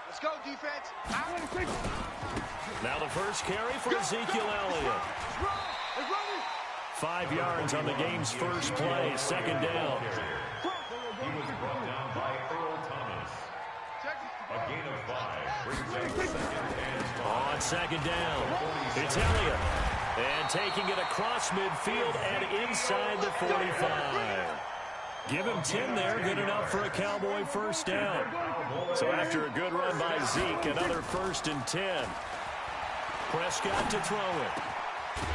Let's go, defense. Now the first carry for Ezekiel Elliott. 5 yards on the game's first play, second down. He was brought down by Earl Thomas. A gain of 5 brings up second and 5. On second down, it's Elliott. And taking it across midfield and inside the 45. Give him 10 there, good enough for a Cowboy first down. So after a good run by Zeke, another 1st and 10. Prescott to throw it.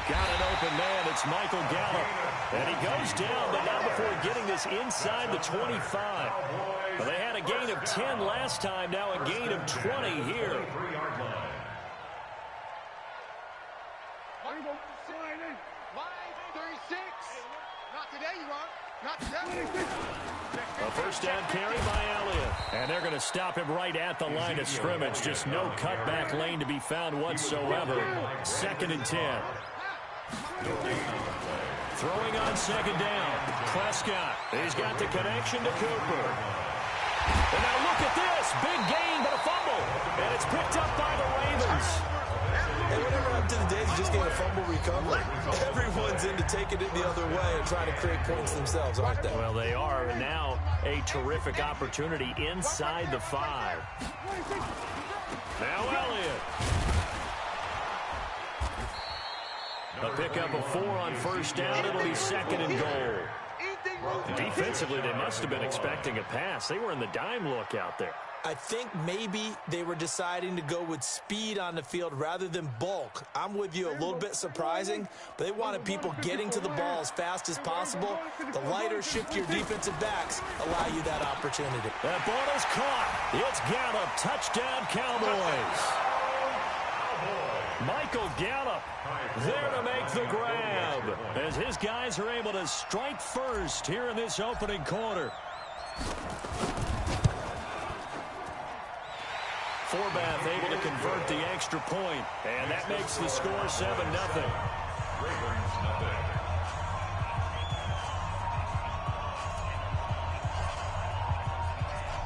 Got an open man, it's Michael Gallup. And he goes down, but not before getting this inside the 25. Well, they had a gain of 10 last time, now a gain of 20 here. Not today, you are. Not today. A first down carry by Elliott. And they're going to stop him right at the line of scrimmage. Just no cutback lane to be found whatsoever. 2nd and 10. Throwing on second down. Prescott. He's got the connection to Cooper. And now look at this. Big gain, but a fumble. And it's picked up by the Ravens. And whatever happened to the days of just getting a fumble recovery? Everyone's into taking it the other way and trying to create points themselves, aren't they? Well, they are. Now a terrific opportunity inside the 5. Now Elliott. A pickup of 4 on first down. It'll be 2nd and goal. Defensively, they must have been expecting a pass. They were in the dime look out there. I think maybe they were deciding to go with speed on the field rather than bulk. I'm with you, a little bit surprising, but they wanted people getting to the ball as fast as possible. The lighter, shiftier defensive backs allow you that opportunity. That ball is caught. It's Gallup. Touchdown, Cowboys. Michael Gallup there to make the grab as his guys are able to strike first here in this opening quarter. Forbath able to convert the extra point, and that makes the score 7-0. Ravens nothing.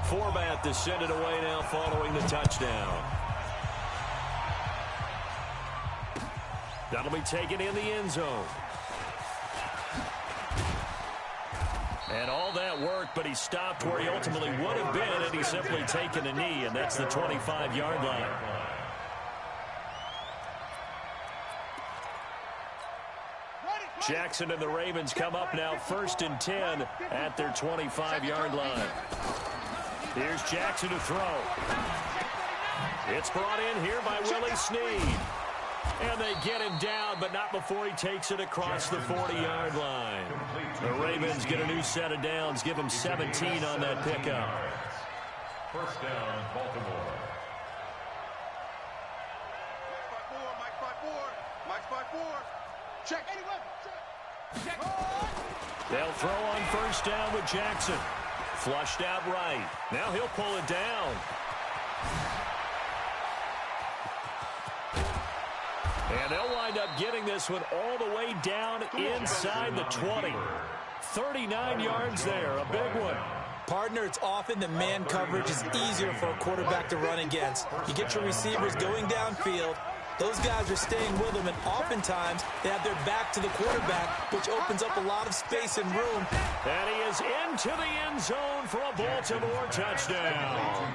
Forbath to send it away now following the touchdown. That'll be taken in the end zone. And all that worked, but he stopped where he ultimately would have been had he simply taken a knee, and that's the 25-yard line. Jackson and the Ravens come up now 1st and 10 at their 25-yard line. Here's Jackson to throw. It's brought in here by Willie Snead. And they get him down, but not before he takes it across the 40-yard line. The Ravens get a new set of downs, give him 17 on that pickup. First down, Baltimore. Mike 5-4. Check. Anyone. Check. They'll throw on first down with Jackson. Flushed out right. Now he'll pull it down. And they'll wind up getting this one all the way down inside the 20. 39 yards there, a big one. Partner, it's often that man coverage is easier for a quarterback to run against. You get your receivers going downfield. Those guys are staying with them, and oftentimes they have their back to the quarterback, which opens up a lot of space and room. And he is into the end zone for a Baltimore touchdown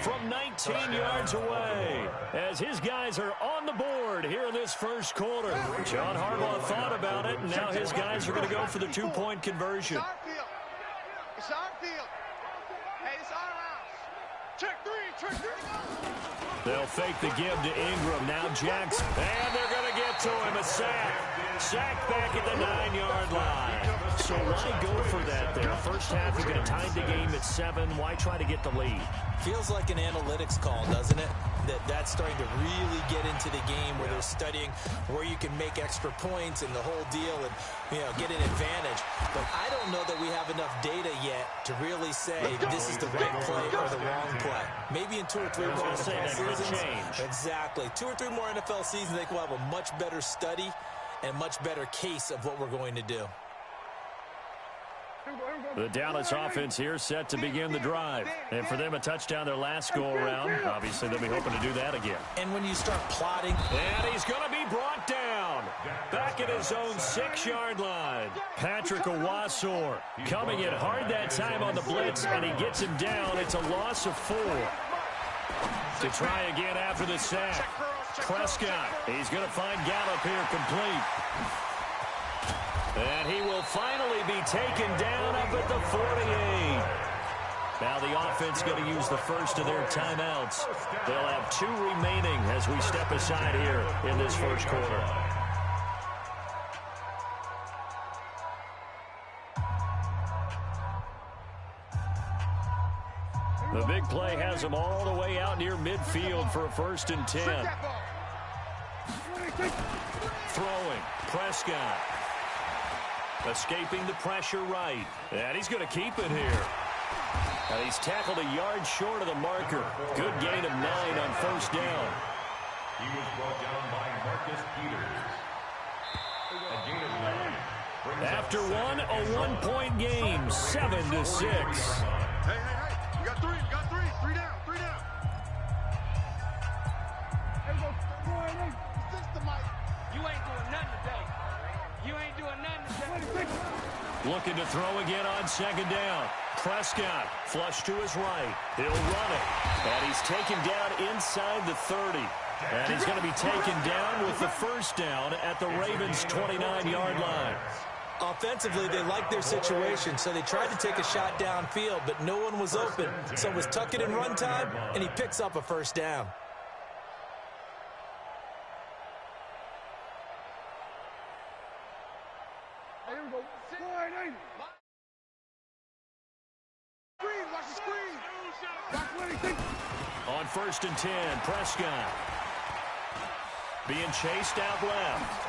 from 19 yards away as his guys are on the board here in this first quarter. John Harbaugh thought about it, and now his guys are going to go for the two-point conversion. It's our field. Hey, it's our house. Check three. They'll fake the give to Ingram. Now Jackson. And they're going to get to him. A sack. Sack back at the 9-yard line. So why go for that there? First half, you're going to tie the game at 7. Why try to get the lead? Feels like an analytics call, doesn't it? That's starting to really get into the game where they're studying where you can make extra points and the whole deal and, get an advantage. But I don't know that we have enough data yet to really say this is the right play or the wrong play. Maybe in 2 or 3 more NFL seasons. Exactly. 2 or 3 more NFL seasons, I think we'll have a much better study and much better case of what we're going to do. The Dallas offense here set to begin the drive. And for them, a touchdown their last go-around. Obviously, they'll be hoping to do that again. And when you start plotting... And he's going to be brought down. Back at his own 6-yard line. Patrick Owasor coming in hard that time on the blitz, and he gets him down. It's a loss of 4. To try again after the sack. Prescott, he's going to find Gallup here complete. And he will finally be taken down up at the 48. Now the offense going to use the first of their timeouts. They'll have 2 remaining as we step aside here in this first quarter. The big play has them all the way out near midfield for a 1st and 10. Throwing, Prescott. Escaping the pressure right. And he's going to keep it here. And he's tackled a yard short of the marker. Good gain of 9 on 1st down. He was brought down by Marcus Peters. A gain of 9. After one, a 1-point game, 7-6. Hey. You got 3. 3 down. 3 down. You ain't doing nothing today. Looking to throw again on 2nd down. Prescott, flush to his right. He'll run it. And he's taken down inside the 30. And he's going to be taken down with the 1st down at the Ravens' 29-yard line. Offensively, they liked their situation, so they tried to take a shot downfield, but no one was open. So it was tuck it in run time, and he picks up a 1st down. On 1st and 10, Prescott. Being chased out left.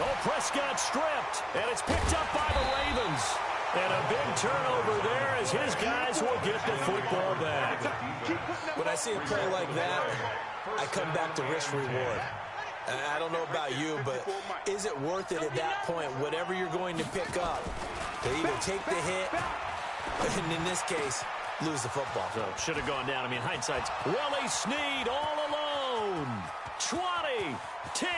Oh, Prescott stripped, and it's picked up by the Ravens. And a big turnover there as his guys will get the football back. When I see a play like that, I come back to risk-reward. I don't know about you, but is it worth it at that point, whatever you're going to pick up, to either take the hit, and in this case, lose the football? So should have gone down. I mean, hindsight's Willie Snead all alone. 20, 10,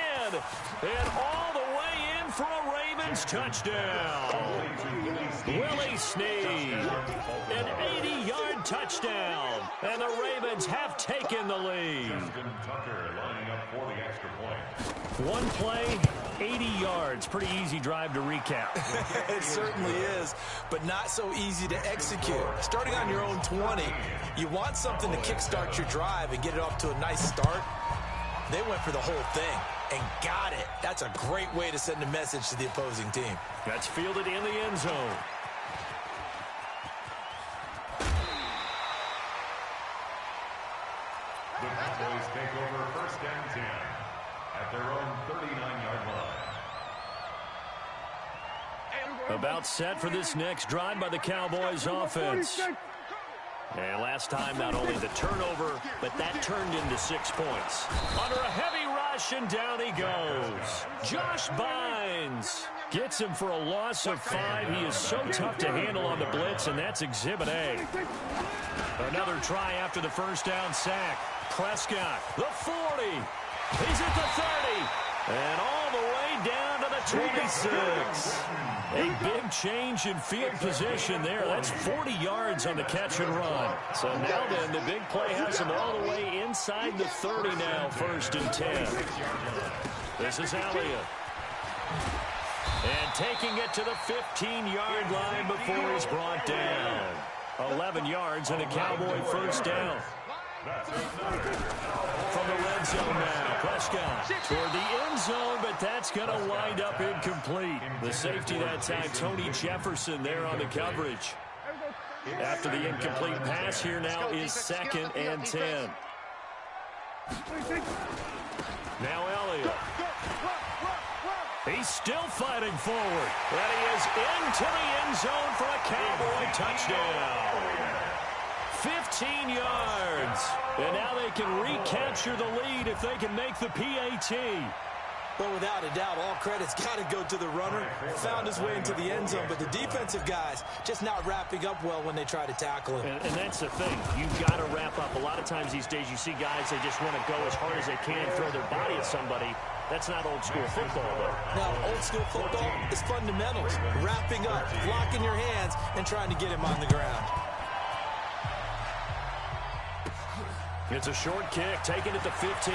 and all the way in for a Ravens touchdown. Willie Snead, an 80-yard touchdown, and the Ravens have taken the lead. One play, 80 yards. Pretty easy drive to recap. It certainly is, but not so easy to execute. Starting on your own 20, you want something to kickstart your drive and get it off to a nice start. They went for the whole thing and got it. That's a great way to send a message to the opposing team. That's fielded in the end zone. The Cowboys take over 1st and 10 at their own 39-yard line. About set for this next drive by the Cowboys offense. And last time, not only the turnover, but that turned into 6 points. Under a heavy rush, and down he goes. Josh Bynes gets him for a loss of 5. He is so tough to handle on the blitz, and that's Exhibit A. Another try after the 1st down sack. Prescott, the 40. He's at the 30. And all the way down to the 26. A big change in field position there. That's 40 yards on the catch and run. So now then, the big play has him all the way inside the 30 now, 1st and 10. This is Elliott. And taking it to the 15-yard line before he's brought down. 11 yards and a Cowboy 1st down. From the red zone now, Prescott toward the end zone, but that's going to wind up incomplete. The safety that time, Tony Jefferson, there on the coverage. After the incomplete pass, here now is 2nd and 10. Now Elliott. He's still fighting forward. And he is into the end zone for a Cowboy touchdown. 15 yards. And now they can recapture the lead if they can make the PAT. Well, without a doubt, all credit's got to go to the runner. Found his way into the end zone, but the defensive guys just not wrapping up well when they try to tackle him. And that's the thing. You've got to wrap up. A lot of times these days you see guys, they just want to go as hard as they can, throw their body at somebody. That's not old school football, though. Now, old school football is fundamentals. Wrapping up, blocking your hands, and trying to get him on the ground. It's a short kick, taken at the 15.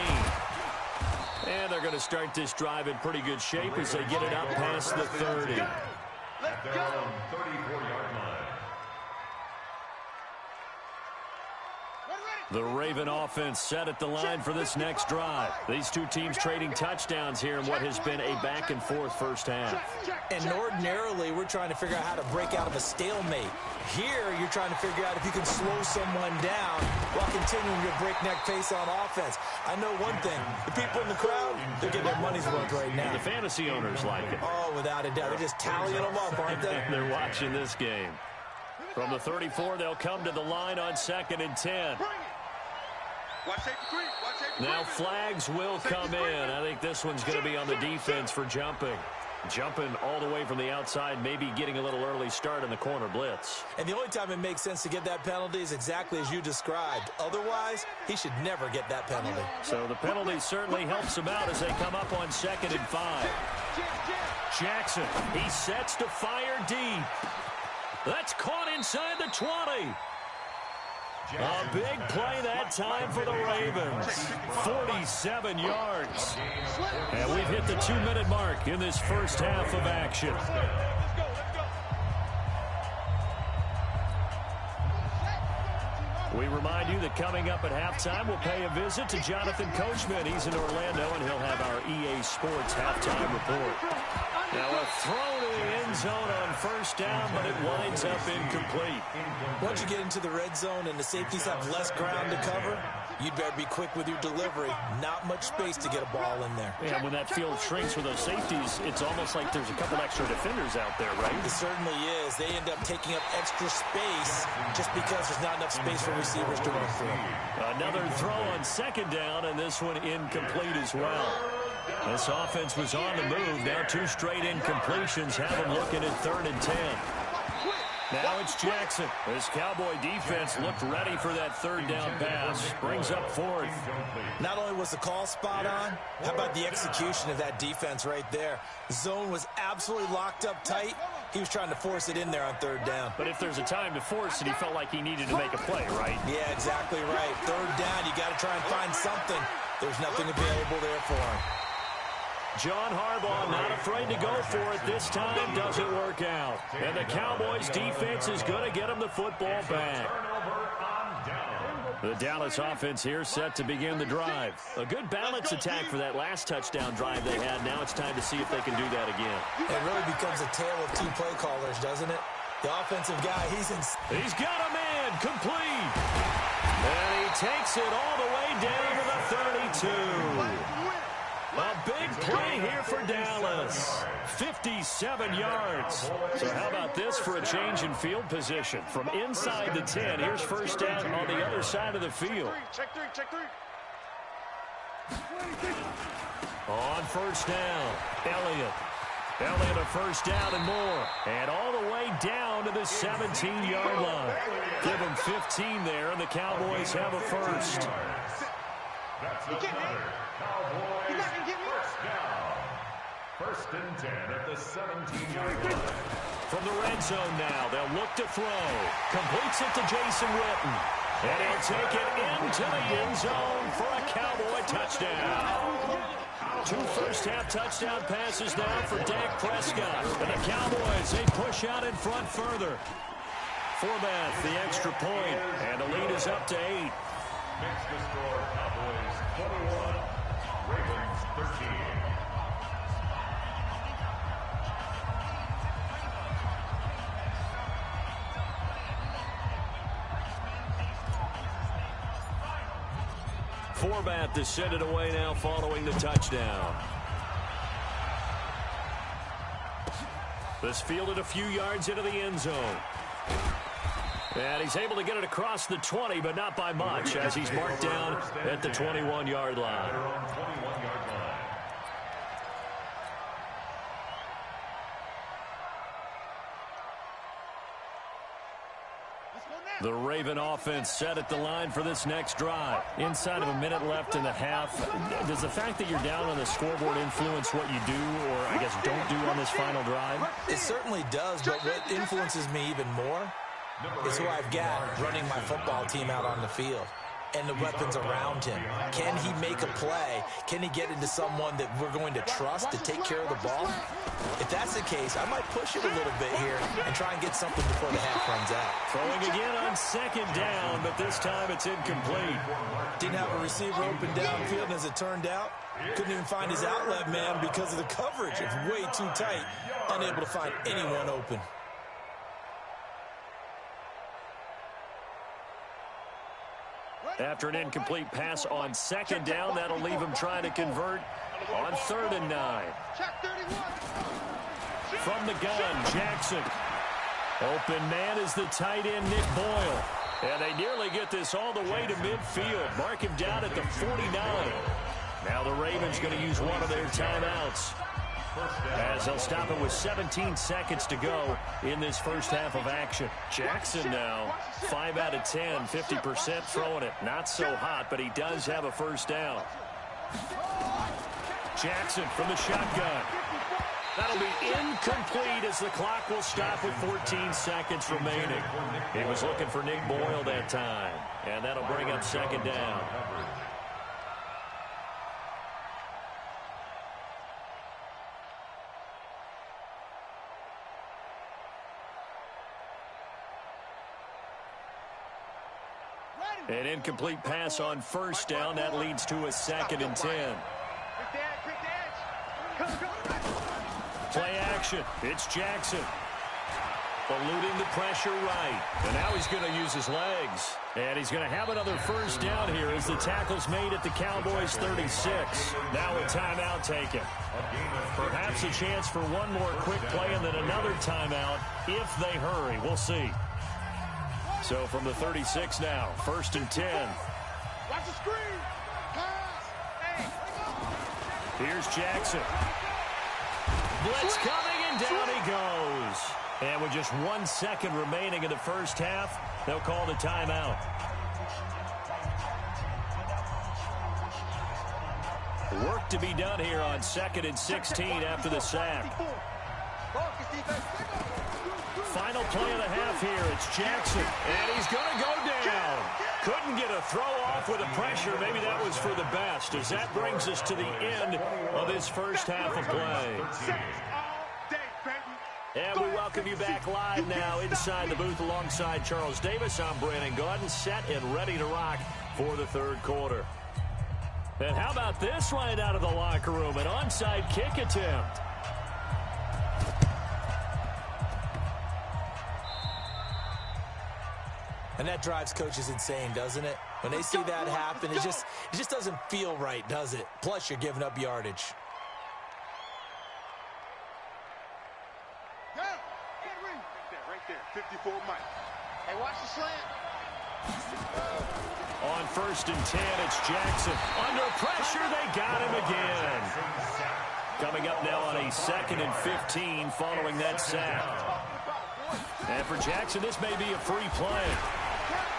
And they're going to start this drive in pretty good shape as they get it up past the 30. At their own 34-yard line. The Raven offense set at the line for this next drive. These two teams trading touchdowns here in what has been a back-and-forth first half. And ordinarily, we're trying to figure out how to break out of a stalemate. Here, you're trying to figure out if you can slow someone down while continuing your breakneck pace on offense. I know one thing. The people in the crowd, they're getting their money's worth right now. The fantasy owners like it. Oh, without a doubt. They're just tallying them up, aren't they? They're watching this game. From the 34, they'll come to the line on 2nd and 10. Now flags will come in. I think this one's going to be on the defense for jumping. Jumping all the way from the outside, maybe getting a little early start in the corner blitz. And the only time it makes sense to get that penalty is exactly as you described. Otherwise, he should never get that penalty. So the penalty certainly helps him out as they come up on 2nd and 5. Jackson, he sets to fire deep. That's caught inside the 20. A big play that time for the Ravens. 47 yards. And we've hit the 2-minute mark in this first half of action. We remind you that coming up at halftime, we'll pay a visit to Jonathan Coachman. He's in Orlando, and he'll have our EA Sports halftime report. Now a throw to the end zone on first down, but it winds up incomplete. Once you get into the red zone and the safeties have less ground to cover, you'd better be quick with your delivery. Not much space to get a ball in there. Yeah, when that field shrinks with those safeties, it's almost like there's a couple extra defenders out there, right? It certainly is. They end up taking up extra space just because there's not enough space for receivers to run through. Another throw on 2nd down, and this one incomplete as well. This offense was on the move. Now 2 straight incompletions have them looking at 3rd and 10. Now it's Jackson. This Cowboy defense looked ready for that 3rd down pass. Brings up 4th. Not only was the call spot on, how about the execution of that defense right there? The zone was absolutely locked up tight. He was trying to force it in there on 3rd down. But if there's a time to force it, he felt like he needed to make a play, right? Yeah, exactly right. 3rd down, you got to try and find something. There's nothing available there for him. John Harbaugh not afraid to go for it. This time doesn't work out. And the Cowboys defense is going to get him the football back. The Dallas offense here set to begin the drive. A good balance attack for that last touchdown drive they had. Now it's time to see if they can do that again. It really becomes a tale of 2 play callers, doesn't it? The offensive guy, he's got a man complete. And he takes it all the way down to the 32. A big play here for Dallas. 57 yards. So how about this for a change in field position? From inside the 10, here's first down on the other side of the field. Check three. On first down, Elliott a first down and more. And all the way down to the 17-yard line. Give them 15 there, and the Cowboys have a first. That's another Cowboys first down. 1st and 10 at the 17-yard line. From the red zone now, they'll look to throw. Completes it to Jason Witten. And he'll take it into the end zone for a Cowboy touchdown. 2 first-half touchdown passes now for Dak Prescott. And the Cowboys, they push out in front further. Forbath, the extra point, and the lead is up to 8. Makes the score Cowboys 21, Ravens 13. Forbath to send it away now following the touchdown. This fielded a few yards into the end zone. And he's able to get it across the 20, but not by much, as he's marked down at the 21-yard line. The Raven offense set at the line for this next drive. Inside of a minute left in the half, does the fact that you're down on the scoreboard influence what you do, or I guess don't do on this final drive? It certainly does, but what influences me even more is who I've got running my football team out on the field and the weapons around him. Can he make a play? Can he get into someone that we're going to trust to take care of the ball? If that's the case, I might push it a little bit here and try and get something before the half runs out. Throwing again on second down, but this time it's incomplete. Didn't have a receiver open downfield, as it turned out. Couldn't even find his outlet man because of the coverage. It's way too tight. Unable to find anyone open. After an incomplete pass on second down, that'll leave him trying to convert on 3rd and 9. From the gun, Jackson. Open man is the tight end, Nick Boyle. And they nearly get this all the way to midfield. Mark him down at the 49. Now the Ravens going to use one of their timeouts, as they'll stop it with 17 seconds to go in this first half of action. Jackson now, 5 out of 10, 50% throwing it. Not so hot, but he does have a first down. Jackson from the shotgun. That'll be incomplete as the clock will stop with 14 seconds remaining. He was looking for Nick Boyle that time, and that'll bring up second down. An incomplete pass on first down. That leads to a 2nd and 10. Play action. It's Jackson. Eluding the pressure right. And now he's going to use his legs. And he's going to have another first down here as the tackle's made at the Cowboys' 36. Now a timeout taken. Perhaps a chance for one more quick play and then another timeout if they hurry. We'll see. So from the 36 now, 1st and 10. Watch the screen. Here's Jackson. Blitz coming, and down he goes. And with just 1 second remaining in the first half, they'll call the timeout. Work to be done here on 2nd and 16 after the sack. Final play of the half here. It's Jackson, and he's going to go down. Couldn't get a throw off with the pressure. Maybe that was for the best, as that brings us to the end of this first half of play. And we welcome you back live now inside the booth alongside Charles Davis. I'm Brandon Gaudin, set and ready to rock for the 3rd quarter. And how about this right out of the locker room? An onside kick attempt. And that drives coaches insane, doesn't it? When they see that happen, it just doesn't feel right, does it? Plus, you're giving up yardage. Right there, 54 Mike. Hey, watch the slant. On 1st and 10, it's Jackson. Under pressure, they got him again. Coming up now on a 2nd and 15 following that sack. And for Jackson, this may be a free play.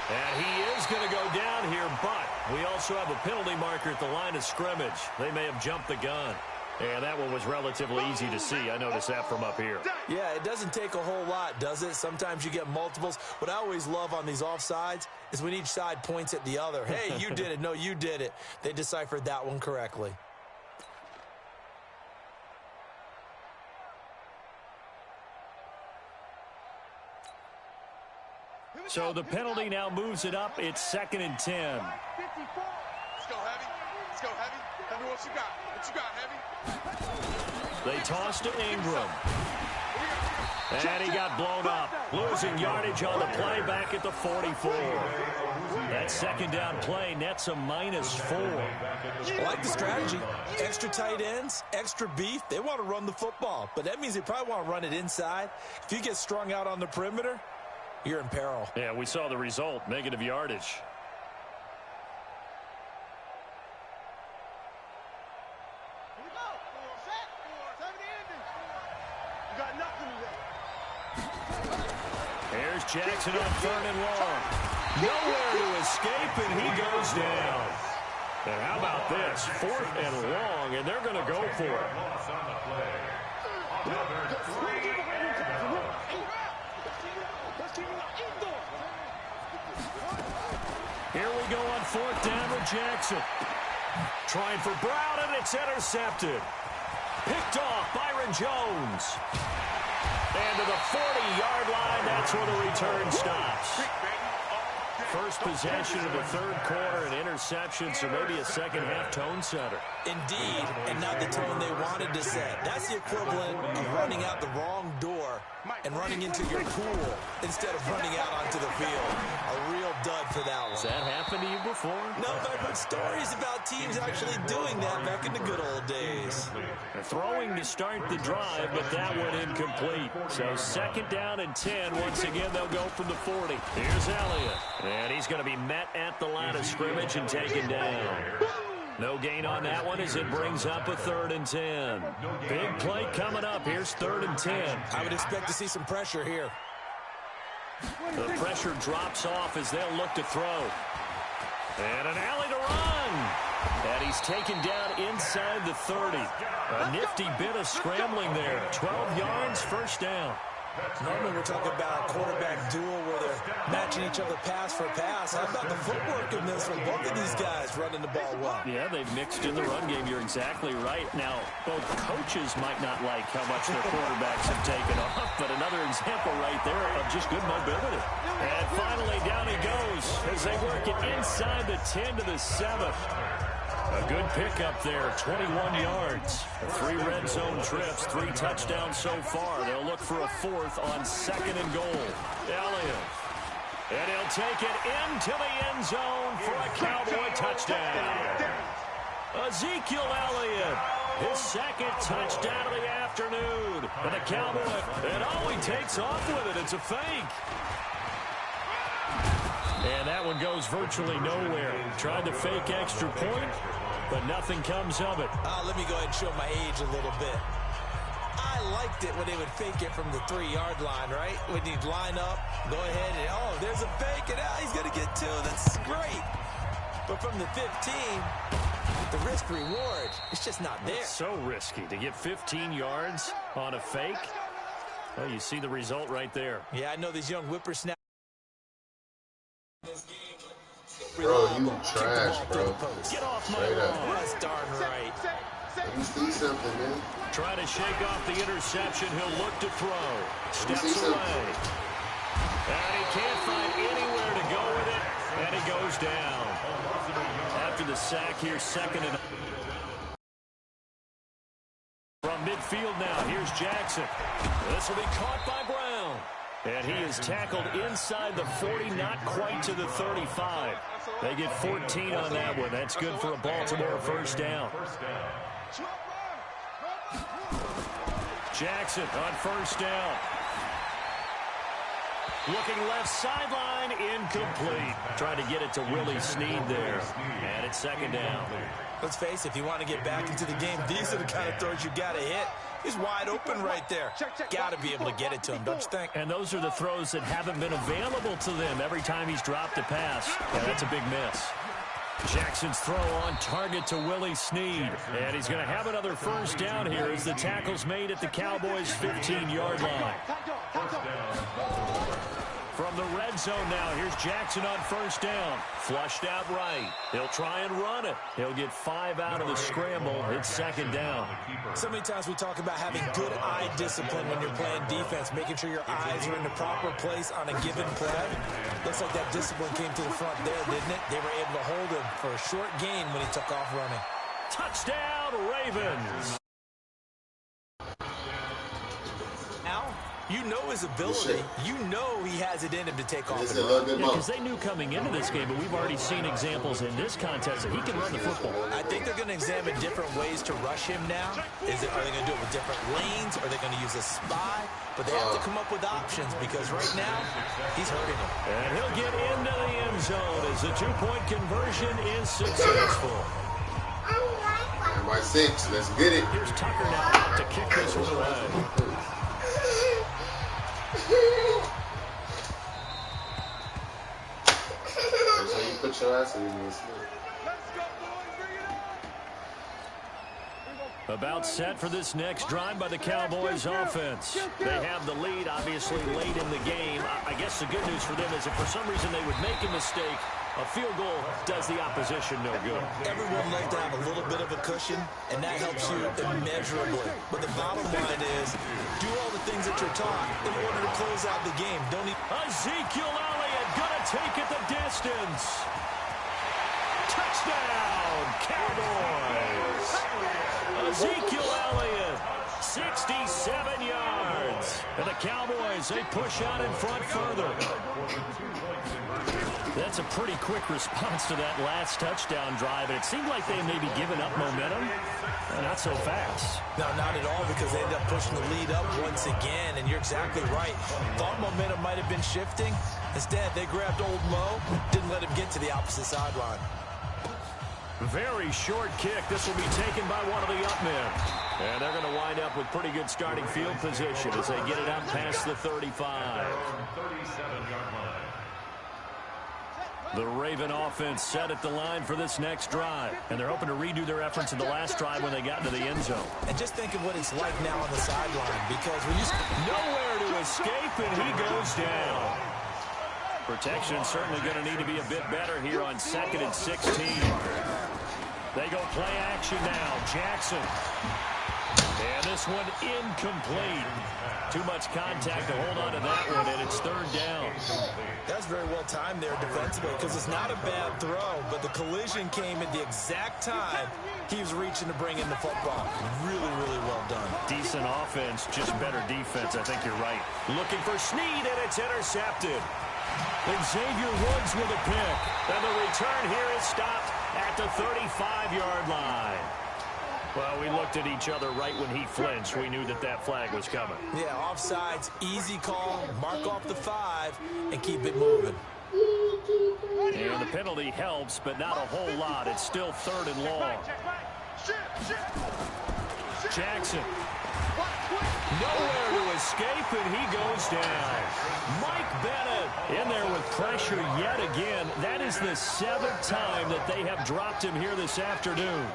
And he is going to go down here, but we also have a penalty marker at the line of scrimmage. They may have jumped the gun. And that one was relatively easy to see. I noticed that from up here. Yeah, it doesn't take a whole lot, does it? Sometimes you get multiples. What I always love on these offsides is when each side points at the other. Hey, you did it. No, you did it. They deciphered that one correctly. So the penalty now moves it up. It's 2nd and 10. Let's go, Heavy. Let's go, Heavy. Tell me what you got. What you got, Heavy? They toss to Ingram. And he got blown up. Losing yardage on the play back at the 44. That 2nd down play nets a -4. I like the strategy. Extra tight ends, extra beef. They want to run the football. But that means they probably want to run it inside. If you get strung out on the perimeter, you're in peril. Yeah, we saw the result. Negative yardage. Jackson on 3rd and long. Nowhere to escape, and he goes down. And how about this? 4th and long, and they're going to go for it. Here we go on 4th down with Jackson. Trying for Brown, and it's intercepted. Picked off Byron Jones. And to the 40-yard line, that's where the return stops. First possession of the 3rd quarter, an interception, so maybe a second-half tone setter. Indeed, and not the tone they wanted to set. That's the equivalent of running out the wrong door and running into your pool instead of running out onto the field. A real dud for that one. Has that happened to you before? No, but I've heard stories about teams actually doing that back in the good old days. They're throwing to start the drive, but that one incomplete. So 2nd down and 10. Once again, they'll go from the 40. Here's Elliott. And he's going to be met at the line of scrimmage and taken down. No gain on that one as it brings up a 3rd and 10. Big play coming up. Here's 3rd and 10. I would expect to see some pressure here. The pressure drops off as they'll look to throw. And an alley to run. And he's taken down inside the 30. A nifty bit of scrambling there. 12 yards, 1st down. Normally we're talking about a quarterback duel where they're matching each other pass for pass. How about the footwork in this from both of these guys running the ball well? Yeah, they've mixed in the run game. You're exactly right. Now, both coaches might not like how much their quarterbacks have taken off, but another example right there of just good mobility. And finally, down he goes as they work it inside the 10 to the 7. A good pickup there, 21 yards. 3 red zone trips, 3 touchdowns so far. They'll look for a 4th on 2nd and goal. Elliott. And he'll take it into the end zone for a Cowboy touchdown. Ezekiel Elliott, his 2nd touchdown of the afternoon. And the Cowboy, and oh, he takes off with it. It's a fake. And that one goes virtually nowhere. Tried to fake extra point, but nothing comes of it. Let me go ahead and show my age a little bit. I liked it when they would fake it from the 3-yard line, right? When you'd line up, go ahead, and oh, there's a fake, and he's going to get 2. That's great. But from the 15, the risk-reward, it's just not there. It's so risky to get 15 yards on a fake. Well, you see the result right there. Yeah, I know these young whippersnappers. Bro, you trash, bro. Get off my lawn. That's darn right. You see something, man. Try to shake off the interception. He'll look to throw. Steps away. And he can't find anywhere to go with it. And he goes down. After the sack here, 2nd and... From midfield now, here's Jackson. This will be caught by Brown. And he is tackled inside the 40, not quite to the 35. They get 14 on that one. That's good for a Baltimore 1st down. Jackson on 1st down. Looking left sideline, incomplete. Trying to get it to Willie Snead there. And it's 2nd down. Let's face it, if you want to get back into the game, these are the kind of throws you got to hit. He's wide open right there. Got to be able to get it to him, don't you think? And those are the throws that haven't been available to them every time he's dropped a pass. Yeah, that's a big miss. Jackson's throw on target to Willie Snead. And he's going to have another 1st down here as the tackle's made at the Cowboys' 15-yard line. From the red zone now, here's Jackson on 1st down. Flushed out right. He'll try and run it. He'll get 5 out of the scramble. It's 2nd down. So many times we talk about having good eye discipline when you're playing defense, making sure your eyes are in the proper place on a given play. Looks like that discipline came to the front there, didn't it? They were able to hold him for a short gain when he took off running. Touchdown, Ravens. Now, you know his ability. You know he has it in him to take off. Yeah, because they knew coming into this game, but we've already seen examples in this contest that he can run the football. I think they're going to examine different ways to rush him now. Are they going to do it with different lanes? Are they going to use a spy? But they have to come up with options because right now, he's hurting him. And he'll get into the end zone as the 2-point conversion is successful. By 6, let's get it. Here's Tucker now to kick this one away. put your ass in the slip. About set for this next drive by the Cowboys offense. They have the lead, obviously, late in the game. I guess the good news for them is if for some reason they would make a mistake, a field goal does the opposition no good. Everyone loves to have a little bit of a cushion, and that helps you immeasurably. But the bottom line is, do all the things that you're taught in order to close out the game. Don't Ezekiel Elliott gonna take it the distance. Touchdown, Cowboys. Ezekiel Elliott, 67 yards. And the Cowboys, they push out in front further. That's a pretty quick response to that last touchdown drive. And it seemed like they may be giving up momentum. Not so fast. No, not at all, because they ended up pushing the lead up once again. And you're exactly right. Thought momentum might have been shifting. Instead, they grabbed old Mo, didn't let him get to the opposite sideline. Very short kick. This will be taken by one of the up men. And they're going to wind up with pretty good starting field position as they get it out past the 35. The Raven offense set at the line for this next drive. And they're hoping to redo their efforts in the last drive when they got into the end zone. And just think of what it's like now on the sideline, because when you... Nowhere to escape, and he goes down. Protection certainly going to need to be a bit better here on 2nd and 16. They go play action now. Jackson. And this one incomplete. Too much contact to hold on to that one, and it's 3rd down. That's very well timed there defensively, because it's not a bad throw, but the collision came at the exact time he was reaching to bring in the football. Really, really well done. Decent offense, just better defense. I think you're right. Looking for Snead, and it's intercepted. Xavier Woods with a pick. And the return here is stopped at the 35-yard line. Well, we looked at each other right when he flinched. We knew that that flag was coming. Yeah, offsides, easy call, mark off the 5, and keep it moving. And the penalty helps, but not a whole lot. It's still 3rd and long. Jackson. Nowhere to escape, and he goes down. Mike Bennett in there with pressure yet again. That is the 7th time that they have dropped him here this afternoon.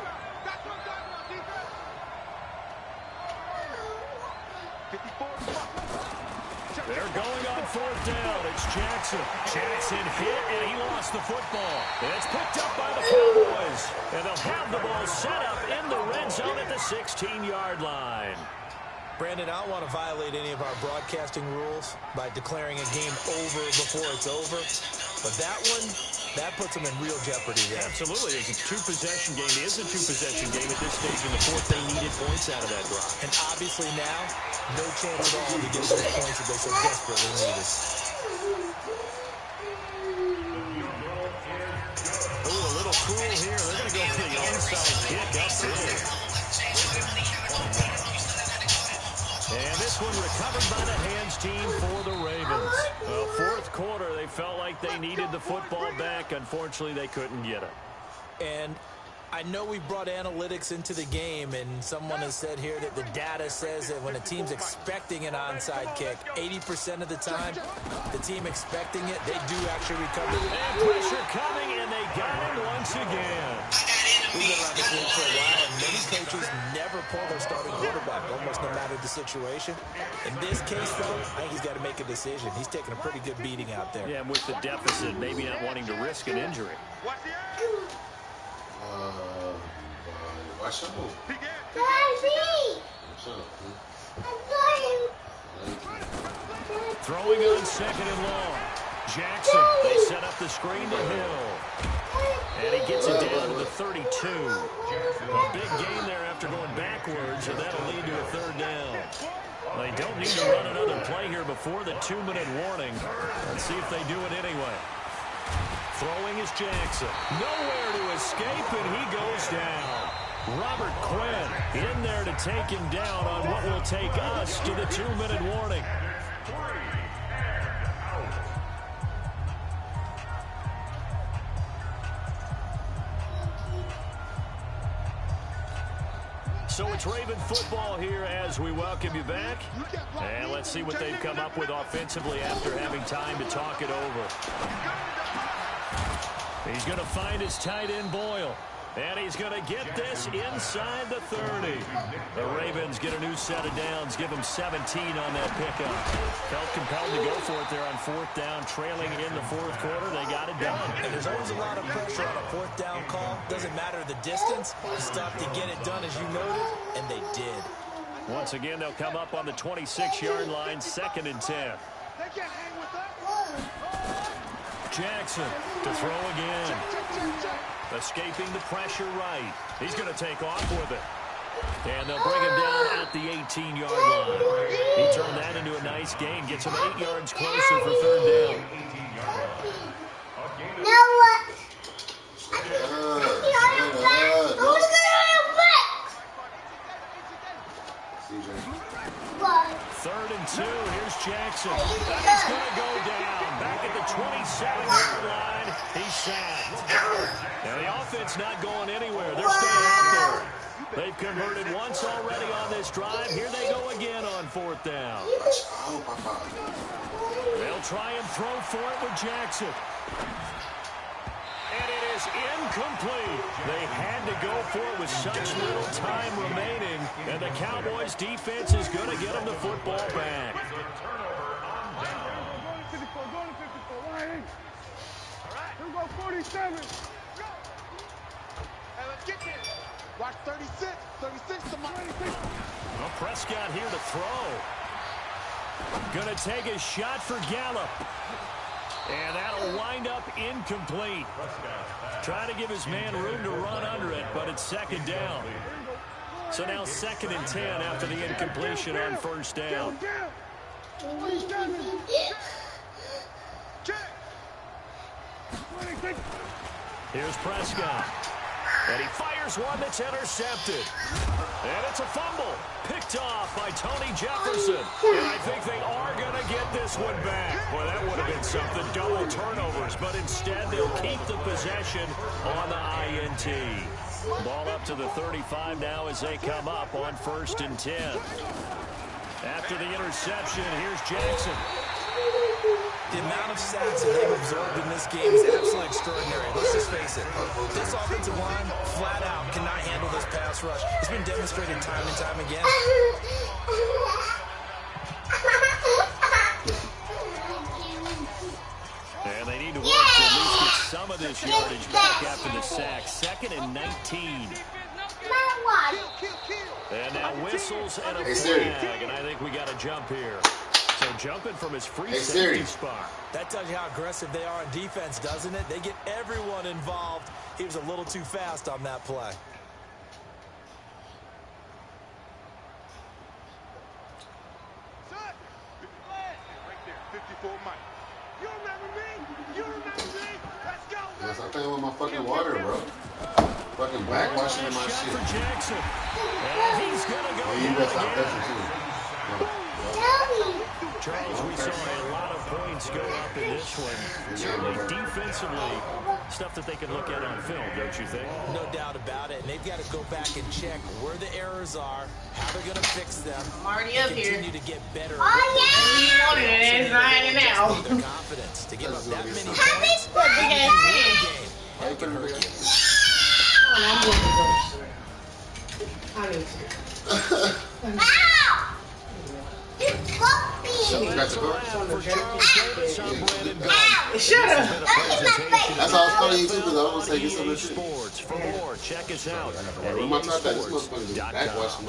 They're going on 4th down. It's Jackson. Jackson hit, and he lost the football. And it's picked up by the Cowboys. And they'll have the ball set up in the red zone at the 16-yard line. Brandon, I don't want to violate any of our broadcasting rules by declaring a game over before it's over. But that one, that puts them in real jeopardy there. Absolutely. It's a two-possession game. It is a two-possession game at this stage in the 4th. They needed points out of that drive. And obviously now, no chance at all to get those points that they so desperately needed. Oh, a little cool here. They're going to go for the onside kick up there. And this one recovered by the hands team for the Ravens. Well, 4th quarter, they felt like they needed the football back. Unfortunately, they couldn't get it. And I know we brought analytics into the game, and someone has said here that the data says that when a team's expecting an onside kick, 80% of the time, the team expecting it, they do actually recover. And pressure coming, and they got him once again. We've been around this league for a while, and many coaches never pull their starting quarterback, almost no matter the situation. In this case, though, I think he's got to make a decision. He's taking a pretty good beating out there. Yeah, and with the deficit, maybe not wanting to risk an injury. Watch out. Throwing on 2nd and long. Jackson, they set up the screen to Hill. And he gets it down to the 32. A big gain there after going backwards, and that'll lead to a 3rd down. They don't need to run another play here before the 2-minute warning. Let's see if they do it anyway. Throwing is Jackson. Nowhere to escape, and he goes down. Robert Quinn in there to take him down on what will take us to the 2-minute warning. So it's Raven football here as we welcome you back. And let's see what they've come up with offensively after having time to talk it over. He's going to find his tight end Boyle. And he's going to get this inside the 30. The Ravens get a new set of downs, give him 17 on that pickup. Felt compelled to go for it there on 4th down, trailing in the 4th quarter. They got it done. And there's always a lot of pressure on a 4th down call. Doesn't matter the distance. You stop to get it done as you noted, and they did. Once again, they'll come up on the 26-yard line, 2nd and 10. They can't hang with us. Jackson to throw again. Escaping the pressure right. He's going to take off with it. And they'll bring him down at the 18-yard line. He turned that into a nice gain. Gets him 8 yards closer for 3rd down. Now what? Third and 2. Here's Jackson. And he's going to go down. Back at the 27-yard line. He's sacked. Now the offense not going anywhere. They're staying out there. They've converted once already on this drive. Here they go again on 4th down. They'll try and throw for it with Jackson. And it is incomplete. They had to go for it with such little time remaining. And the Cowboys' defense is going to get them the football back. Here we go, 47. Hey, let's get this. Watch 36. 36 to my 26. Well, Prescott here to throw. Going to take a shot for Gallup. And that'll wind up incomplete. Trying to give his man room to run under it, but it's 2nd down. So now 2nd and 10 after the incompletion on 1st down. Here's Prescott. And he fires one that's intercepted. And it's a fumble. Picked off by Tony Jefferson. And I think they are going to get this one back. Well, that would have been something. Double turnovers. But instead, they'll keep the possession on the INT. Ball up to the 35 now as they come up on 1st and 10. After the interception, here's Jackson. The amount of sacks that they've absorbed in this game is absolutely extraordinary. Let's just face it. This offensive line, flat out, cannot handle this pass rush. It's been demonstrated time and time again. And they need to work to at least get some of this yardage back after the sack. 2nd and 19. And now whistles and a flag. And I think we got a jump here. So jumping from his free safety spot. That tells you how aggressive they are on defense, doesn't it? They get everyone involved. He was a little too fast on that play. Right there, 54 Mike. You remember me? You remember me? Let's go. Yes, I think with my fucking water, bro. Fucking backwashing in my shit. For Jackson. And he's gonna go. You better stop pressing too. Charles, we saw a lot of points go up in this one. Certainly defensively, stuff that they can look at on film, don't you think? No doubt about it. And they've got to go back and check where the errors are, how they're going to fix them. I'm already up here. Continue to get better. Oh, yeah! You wanted it, it's lying now. Their confidence to give up that many points. Big ass man. That can hurt you. I need to. That's for Charles Davis on Brandon Gunn. Shut up. That's all I was calling you too, because I was going to say get some of this shit. Sports. For more, check us out at esports.com.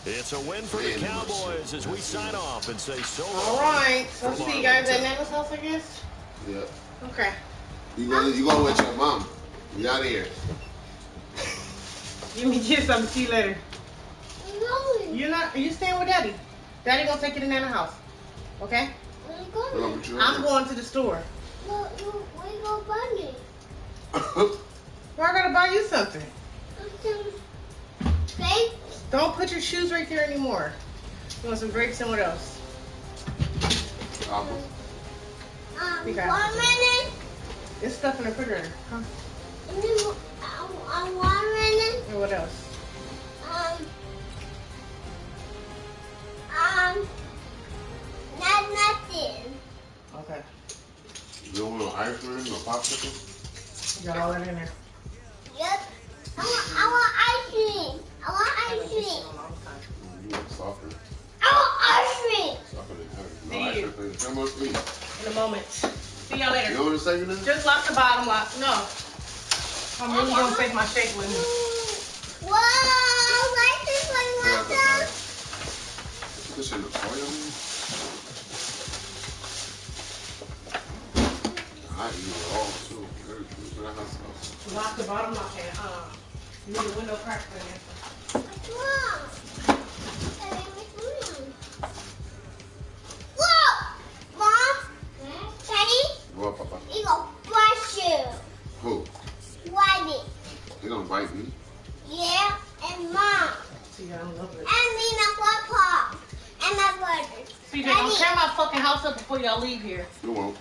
It's a win for the Cowboys as we sign off and say so long. All right. So see you guys at Nana's house, I guess? Yeah. Okay. You going with your mom. We out of here. Give me a kiss. I'm see you later. Are you staying with Daddy? Daddy gonna take you to Nana's house. Okay? I'm going to the store. Where you gonna buy me? Well, I gotta buy you something. Grapes? Don't put your shoes right there anymore. You want some grapes and what else? Apples. Watermelon? There's stuff in the refrigerator. Huh? Watermelon? And what else? Nothing. Okay. You don't want no ice cream, no popsicle? You got all that in there? Yep. I want ice cream. I want ice cream. Softer. I want ice cream. Softer than heavy. No See ice you. cream. How much to eat? In a moment. See y'all later. You know what it's saying now? Just lock the bottom lock. No. I'm really going to take my shake with me. Whoa, like this one, Yeah, Mother. Put this in the soil. I eat it all too. Everything. Look at that sauce. Lock the bottom lock and you need a window crack in there. What's wrong? Whoa! Mom? Daddy? What, Papa? He gonna brush you. Who? Daddy. He gonna bite me. Yeah, and Mom. See, I love it. And me, my Papa. And my brother. CJ, don't tear my fucking house up before y'all leave here. You won't.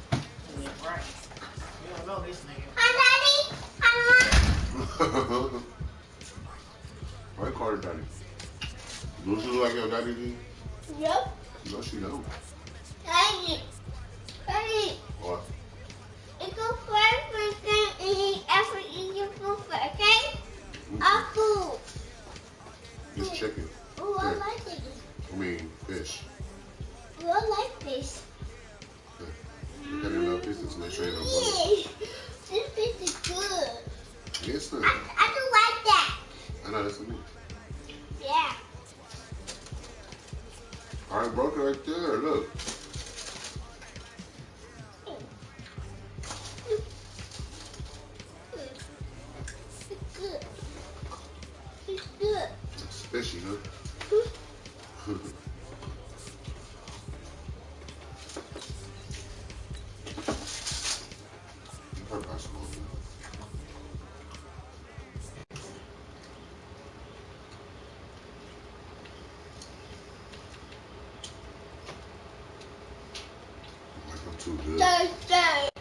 Yeah, right. You don't know this nigga. Hi, Daddy. Hi, Mom. Why you call her daddy? Do she look like your daddy, D? Yep. No, she don't. Daddy. Daddy. What? It's a first thing and eat after eating food, okay? Our food. It's chicken. Oh, I like it. I mean, fish. Oh, I like this. You got enough pieces to make sure you don't blow. This fish is good. Yes, sir. I do like that. I know, that's what I mean. Yeah. I broke it right there, look. It's good. It's good. It's fishy, huh? Too good. Thursday.